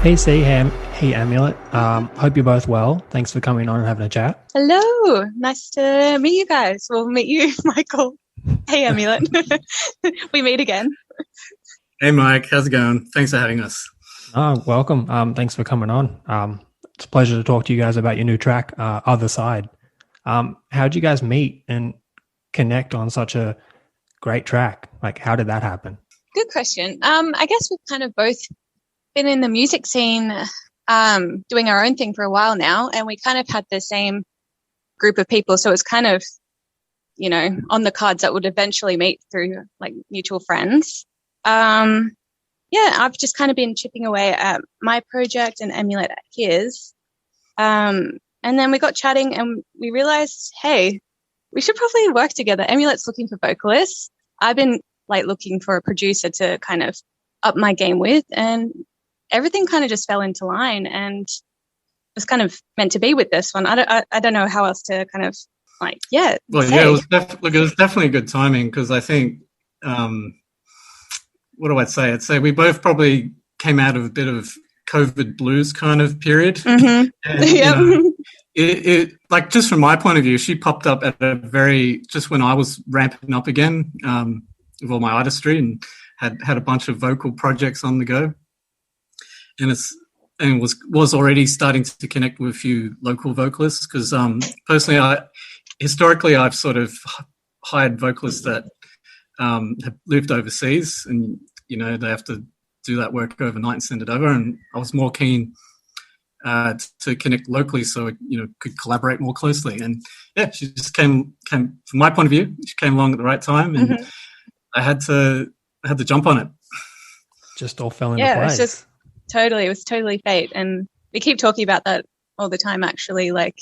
Hey C, hey Amulet. Hope you're both well. Thanks for coming on and having a chat. Hello, nice to meet you guys. We'll meet you, Michael. Hey, Emualte. We meet again. Hey, Mike. How's it going? Thanks for having us. Welcome. Thanks for coming on. It's a pleasure to talk to you guys about your new track, Other Side. How'd you guys meet and connect on such a great track? Like, how did that happen? Good question. I guess we've kind of both been in the music scene, doing our own thing for a while now, and we kind of had the same group of people. So it's kind of, on the cards that would eventually meet through like mutual friends. I've just kind of been chipping away at my project and Emualte at his. And then we got chatting and we realized, hey, we should probably work together. Emulatte's looking for vocalists. I've been like looking for a producer to kind of up my game with, and everything kind of just fell into line and was kind of meant to be with this one. I don't know how else to kind of It was definitely good timing because I think, what do I say? I'd say we both probably came out of a bit of COVID blues kind of period. Mm-hmm. And, it like just from my point of view, she popped up at just when I was ramping up again with all my artistry and had a bunch of vocal projects on the go. And was already starting to connect with a few local vocalists because personally, historically I've sort of hired vocalists that have lived overseas, and they have to do that work overnight and send it over. And I was more keen to connect locally, so could collaborate more closely. And yeah, she just came from my point of view. She came along at the right time, and mm-hmm. I had to jump on it. Just all fell into place. It was totally fate. And we keep talking about that all the time, actually. Like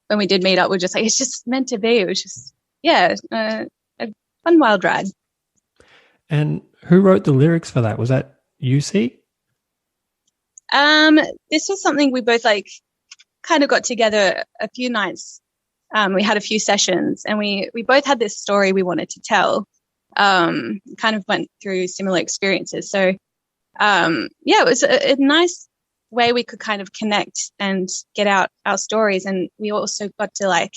when we did meet up, we're just like, it's just meant to be. It was just, a fun wild ride. And who wrote the lyrics for that? Was that you, C? This was something we both kind of got together a few nights. We had a few sessions and we both had this story we wanted to tell. Kind of went through similar experiences. So, it was a nice way we could kind of connect and get out our stories. And we also got to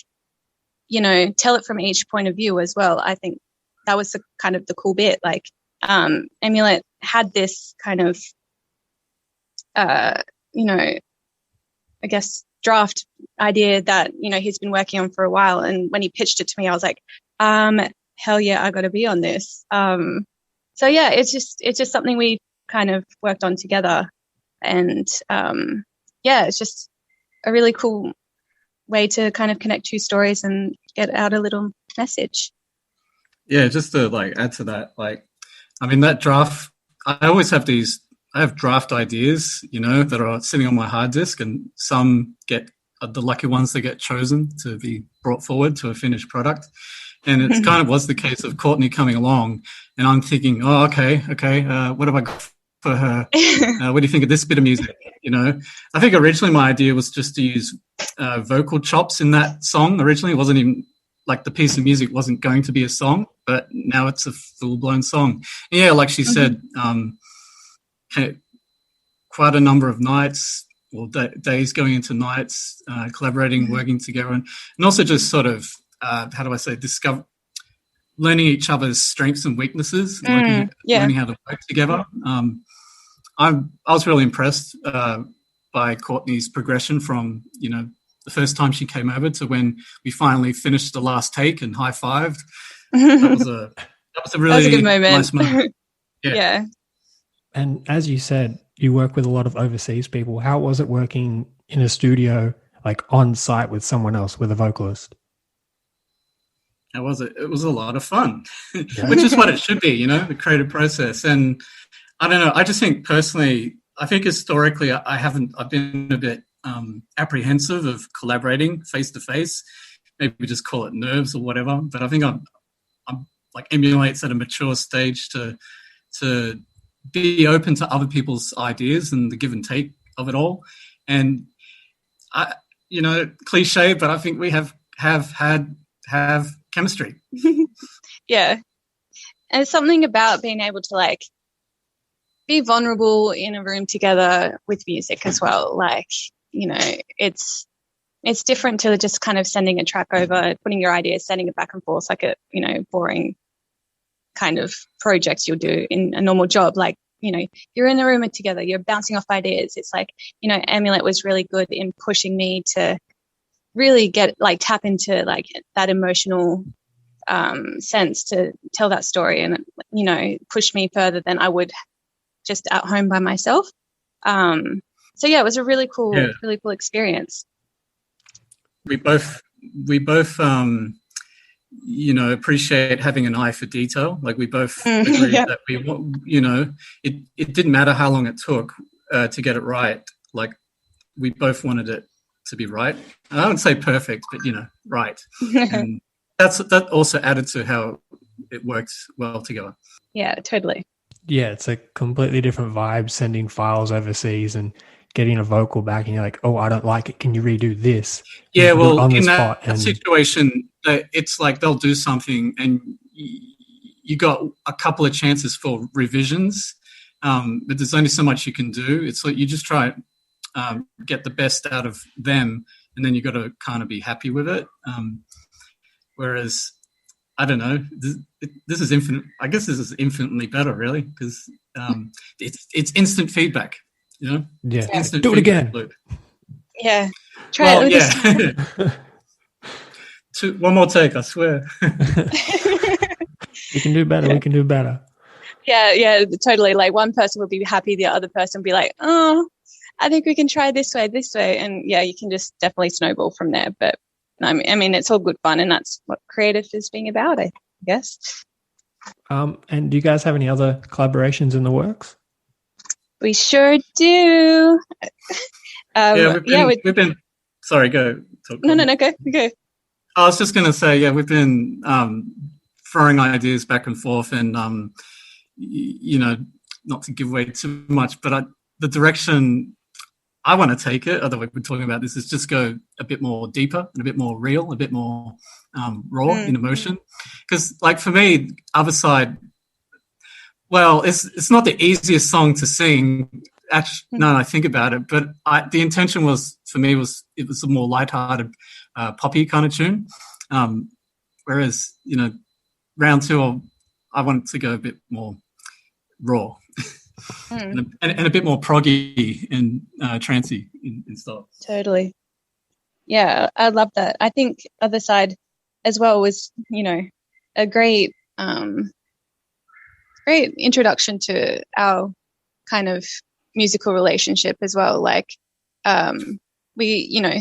tell it from each point of view as well. I think that was the cool bit. Emualte had this kind of, I guess draft idea that, he's been working on for a while. And when he pitched it to me, I was like, hell yeah, I got to be on this. It's just something we kind of worked on together, and it's just a really cool way to kind of connect two stories and get out a little message. Yeah, just to add to that, that draft, I have draft ideas, that are sitting on my hard disk, and some get the lucky ones that get chosen to be brought forward to a finished product. And it's kind of was the case of Courtney coming along, and I'm thinking, oh, okay, what have I got for her? What do you think of this bit of music? I think originally my idea was just to use vocal chops in that song. Originally, it wasn't even the piece of music wasn't going to be a song, but now it's a full-blown song. And yeah, like she said, quite a number of nights or days going into nights, collaborating, working together, and also just sort of, learning each other's strengths and weaknesses, learning how to work together. I was really impressed by Courtney's progression from, the first time she came over to when we finally finished the last take and high-fived. That was a really good moment. Nice moment. Yeah. And as you said, you work with a lot of overseas people. How was it working in a studio, on site with someone else, with a vocalist? It was a lot of fun, which is what it should be, the creative process. And I don't know, I just think personally, I think historically I've been a bit apprehensive of collaborating face to face. Maybe we just call it nerves or whatever. But I think I'm Emuate's at a mature stage to be open to other people's ideas and the give and take of it all. And cliche, but I think we have chemistry. Yeah. And it's something about being able to be vulnerable in a room together with music as well. Like, you know, it's different to just kind of sending a track over, putting your ideas, sending it back and forth like a, you know, boring kind of projects you'll do in a normal job. Like, you know, you're in a room together, you're bouncing off ideas. It's like, you know, Emualte was really good in pushing me to really tap into like that emotional sense to tell that story, and, you know, push me further than I would just at home by myself. So yeah, it was a really cool experience. We both you know, appreciate having an eye for detail. Like we both agreed that you know, it didn't matter how long it took to get it right. Like we both wanted it to be right. I wouldn't say perfect, but, you know, right. And that also added to how it worked well together. Yeah, totally. Yeah, it's a completely different vibe sending files overseas and getting a vocal back, and you're like, oh, I don't like it. Can you redo this? Yeah, well, on the in spot. that situation, it's like they'll do something and you got a couple of chances for revisions, but there's only so much you can do. It's like you just try get the best out of them, and then you got to kind of be happy with it. Whereas, I don't know, this is infinite. I guess this is infinitely better, really, because it's instant feedback. You know, yeah, instant do it again. Loop. Yeah, try it. Yeah. One more take, I swear. We can do better. Yeah. We can do better. Yeah, totally. Like one person would be happy, the other person would be like, oh, I think we can try this way. And yeah, you can just definitely snowball from there. But I mean, it's all good fun, and that's what creative is being about, I guess. And do you guys have any other collaborations in the works? We sure do. We've been. Sorry, go. No, go. I was just going to say, we've been throwing ideas back and forth, and you know, not to give away too much, but the direction I want to take it, although we've been talking about this, is just go a bit more deeper and a bit more real, a bit more raw in emotion. Because, like, for me, Other Side, well, it's not the easiest song to sing. Actually, now I think about it, but the intention was, for me, it was a more lighthearted, poppy kind of tune. Whereas, you know, round two, I wanted to go a bit more raw. And a bit more proggy and trancey in style. Totally. Yeah, I love that. I think Other Side as well was, you know, a great introduction to our kind of musical relationship as well. Like, we, you know,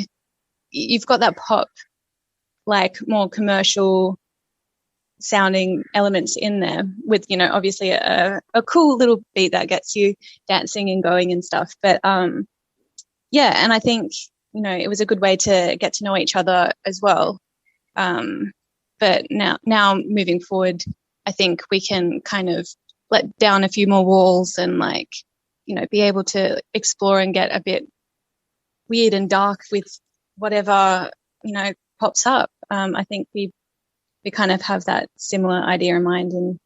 you've got that pop, like more commercial sounding elements in there with, you know, obviously a cool little beat that gets you dancing and going and stuff. But and I think, you know, it was a good way to get to know each other as well. But now moving forward, I think we can kind of let down a few more walls and, like, you know, be able to explore and get a bit weird and dark with whatever, you know, pops up. I think we kind of have that similar idea in mind, and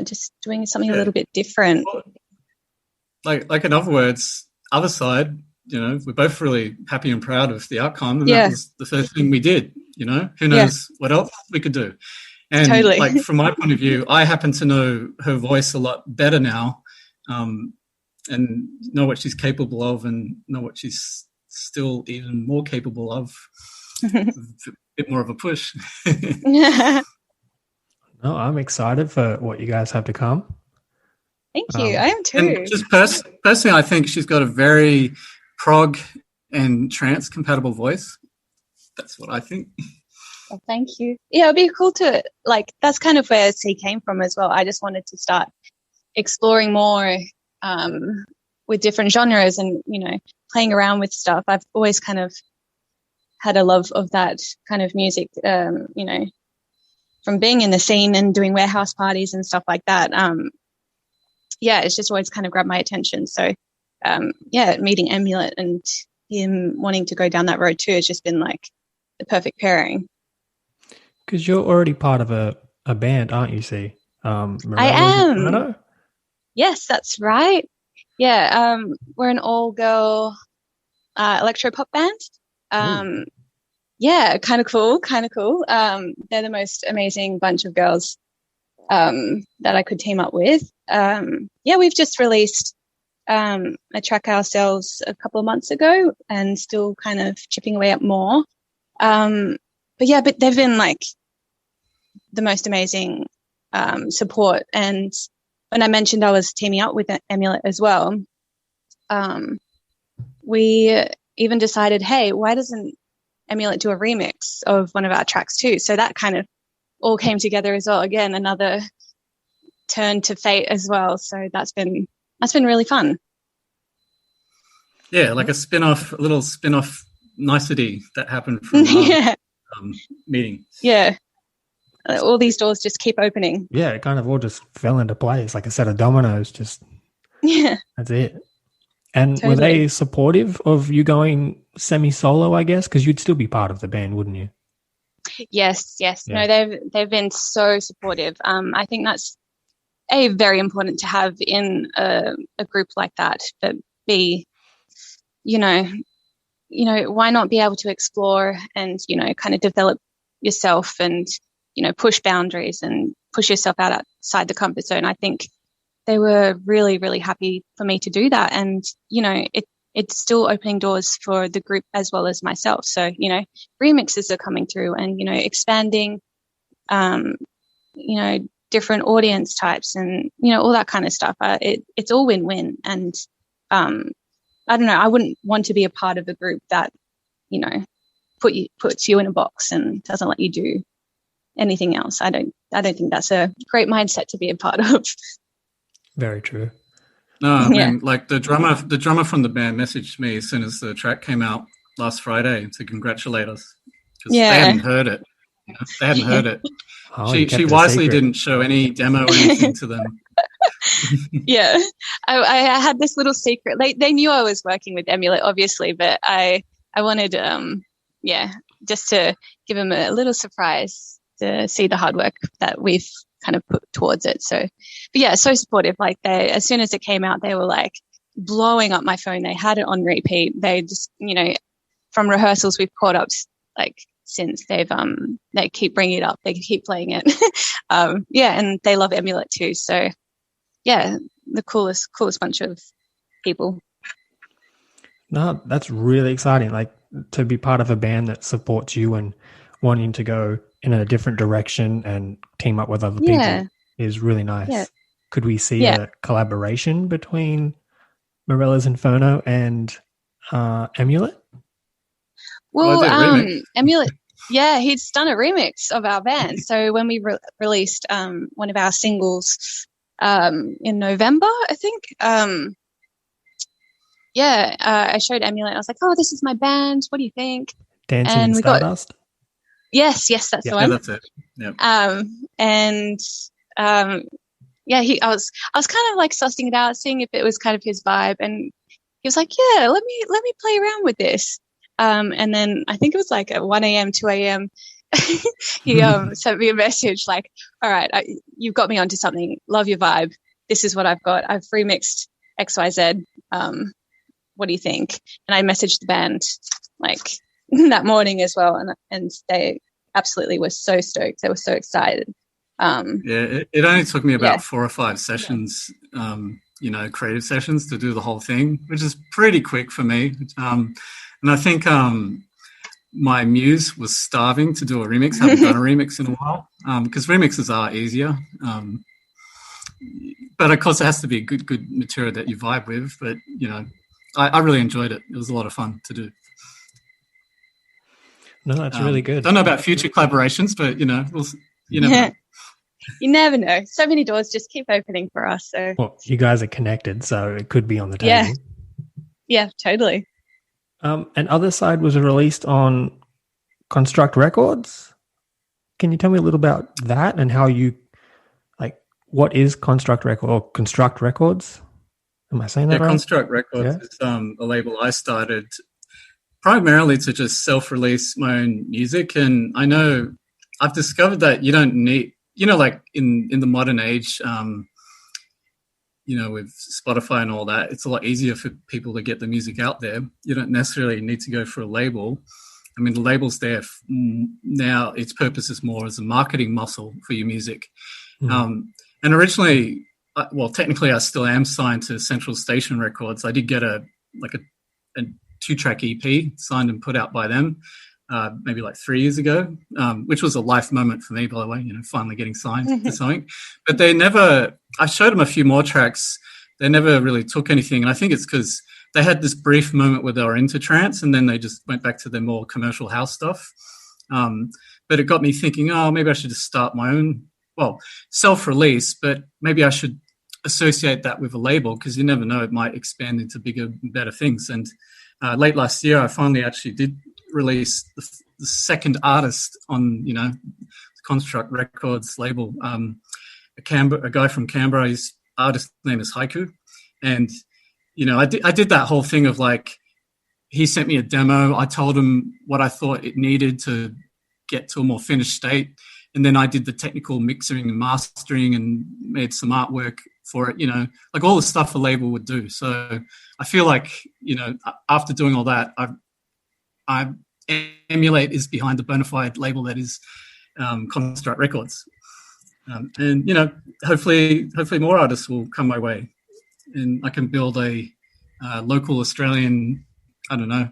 just doing something a little bit different. Like in other words, Other Side, you know, we're both really happy and proud of the outcome, and that was the first thing we did. You know, who knows what else we could do. And totally. Like, from my point of view, I happen to know her voice a lot better now, and know what she's capable of, and know what she's still even more capable of. A bit more of a push. No, I'm excited for what you guys have to come. Thank you. I am too. And just personally, I think she's got a very prog and trance compatible voice. That's what I think. Well, thank you. Yeah, it'd be cool to, like, that's kind of where C came from as well. I just wanted to start exploring more with different genres and, you know, playing around with stuff. I've always kind of had a love of that kind of music, you know, from being in the scene and doing warehouse parties and stuff like that. It's just always kind of grabbed my attention. So, meeting Emualte and him wanting to go down that road too has just been like the perfect pairing. Because you're already part of a band, aren't you, C? I am. Yes, that's right. Yeah, we're an all-girl electro pop band. Yeah, kind of cool. They're the most amazing bunch of girls that I could team up with. Yeah, we've just released a track ourselves a couple of months ago and still kind of chipping away at more. But they've been like the most amazing support. And when I mentioned I was teaming up with Emualte as well, we even decided, hey, why doesn't Emualte do a remix of one of our tracks too? So that kind of all came together as well. Again, another turn to fate as well. So that's been really fun. Yeah, like a little spin-off nicety that happened from our meeting. Yeah. All these doors just keep opening. Yeah, it kind of all just fell into place like a set of dominoes. Just that's it. And Totally. Were they supportive of you going semi-solo, I guess? Because you'd still be part of the band, wouldn't you? Yes. Yeah. No, they've been so supportive. I think that's very important to have in a group like that. But B, you know, why not be able to explore and kind of develop yourself and push boundaries and push yourself outside the comfort zone. I think they were really, really happy for me to do that. And, it's still opening doors for the group as well as myself. So, remixes are coming through and, expanding, different audience types and, all that kind of stuff. It's all win-win. And, I don't know, I wouldn't want to be a part of a group that, puts you in a box and doesn't let you do anything else. I don't think that's a great mindset to be a part of. Very true. No, I mean, like the drummer from the band messaged me as soon as the track came out last Friday to congratulate us because they hadn't heard it. They hadn't heard it. Oh, she wisely didn't show any demo or anything to them. Yeah, I had this little secret. They knew I was working with Emualte, obviously, but I wanted, just to give them a little surprise to see the hard work that we've kind of put towards it. So, but yeah, so supportive. Like as soon as it came out, they were like blowing up my phone. They had it on repeat. They just, from rehearsals we've caught up like since they keep bringing it up. They keep playing it. And they love Emualte too. So yeah, the coolest bunch of people. No, that's really exciting. Like to be part of a band that supports you and wanting to go in a different direction and team up with other people is really nice. Yeah. Could we see a collaboration between Morella's Inferno and Emualte? Well, Emualte, he's done a remix of our band. So when we released one of our singles in November, I think, I showed Emualte. I was like, "Oh, this is my band. What do you think?" Dancing in Stardust. Yes, that's the one. Yeah, that's it. Yeah. I was kind of like sussing it out, seeing if it was kind of his vibe, and he was like, "Yeah, let me play around with this." And then I think it was like at 1 a.m., 2 a.m. he sent me a message like, "All right, you've got me onto something. Love your vibe. This is what I've got. I've remixed XYZ. What do you think?" And I messaged the band like that morning as well, and they absolutely were so stoked. They were so excited. It only took me about 4 or 5 sessions, creative sessions to do the whole thing, which is pretty quick for me. And I think my muse was starving to do a remix. Haven't done a remix in a while because remixes are easier. But of course, it has to be good material that you vibe with. But I really enjoyed it. It was a lot of fun to do. No, that's really good. Don't know about future collaborations, but you never know. You never know. So many doors just keep opening for us. So well, you guys are connected, so it could be on the table. Yeah, totally. And Other Side was released on Construct Records. Can you tell me a little about that and how you what is Construct Records? Am I saying that right? Construct Records is a label I started primarily to just self-release my own music. And I know I've discovered that you don't need, like in the modern age, with Spotify and all that, it's a lot easier for people to get the music out there. You don't necessarily need to go for a label. I mean, the label's there now. Its purpose is more as a marketing muscle for your music. And originally, well, technically, I still am signed to Central Station Records. I did get a 2-track EP signed and put out by them maybe like 3 years ago, which was a life moment for me, by the way, finally getting signed to something. But I showed them a few more tracks. They never really took anything. And I think it's because they had this brief moment where they were into trance, and then they just went back to their more commercial house stuff. But it got me thinking, maybe I should just start my own, self-release, but maybe I should associate that with a label, because you never know, it might expand into bigger, better things. And late last year, I finally actually did release the second artist on, Construct Records label, a guy from Canberra. His artist name is Haiku. And, I did that whole thing of like, he sent me a demo. I told him what I thought it needed to get to a more finished state. And then I did the technical mixing and mastering and made some artwork for it, like all the stuff a label would do. So I feel like, after doing all that, I Emulate is behind the bona fide label that is Construct Records. And, hopefully more artists will come my way, and I can build a local Australian, I don't know,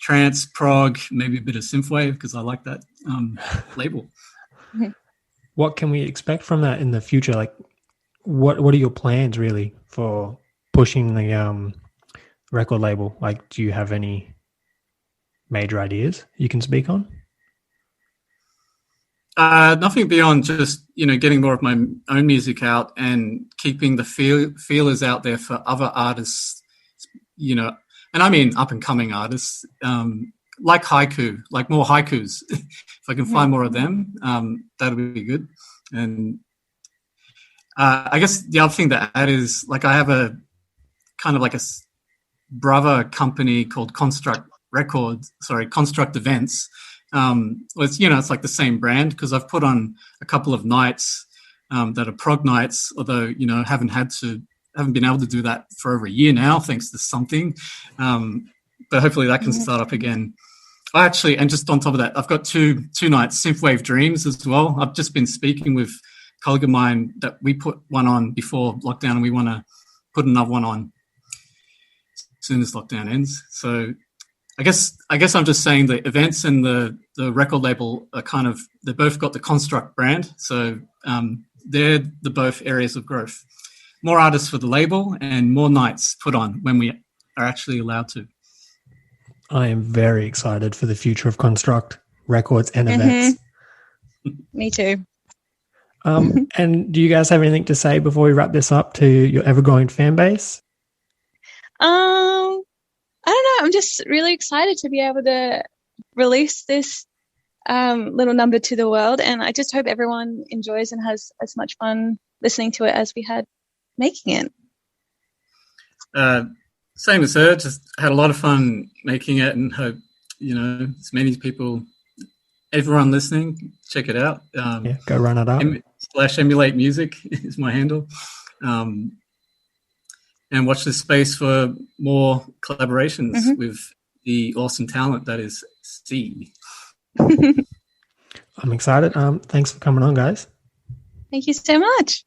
trance, prog, maybe a bit of synthwave, because I like that label. What can we expect from that in the future? Like, what are your plans really for pushing the record label? Like, do you have any major ideas you can speak on? Nothing beyond just, getting more of my own music out and keeping the feelers out there for other artists, and I mean up and coming artists, like Haiku, like more haikus. If I can find more of them, that would be good. And I guess the other thing to add is, like, I have a kind of like a brother company called Construct Events. It's like the same brand, because I've put on a couple of nights that are prog nights, although, haven't been able to do that for over a year now, thanks to something. But hopefully that can start up again. And just on top of that, I've got two nights, Synthwave Dreams as well. I've just been speaking with a colleague of mine that we put one on before lockdown, and we want to put another one on as soon as lockdown ends. So I guess I'm just saying the events and the record label are they both got the Construct brand. So they're the both areas of growth. More artists for the label and more nights put on when we are actually allowed to. I am very excited for the future of Construct Records and events. Me too. And do you guys have anything to say before we wrap this up to your ever-growing fan base? I don't know. I'm just really excited to be able to release this little number to the world, and I just hope everyone enjoys and has as much fun listening to it as we had making it. Same as her, just had a lot of fun making it, and hope, as many people, everyone listening, check it out. Go run it up. /Emulate Music is my handle. And watch this space for more collaborations with the awesome talent that is CEIE. I'm excited. Thanks for coming on, guys. Thank you so much.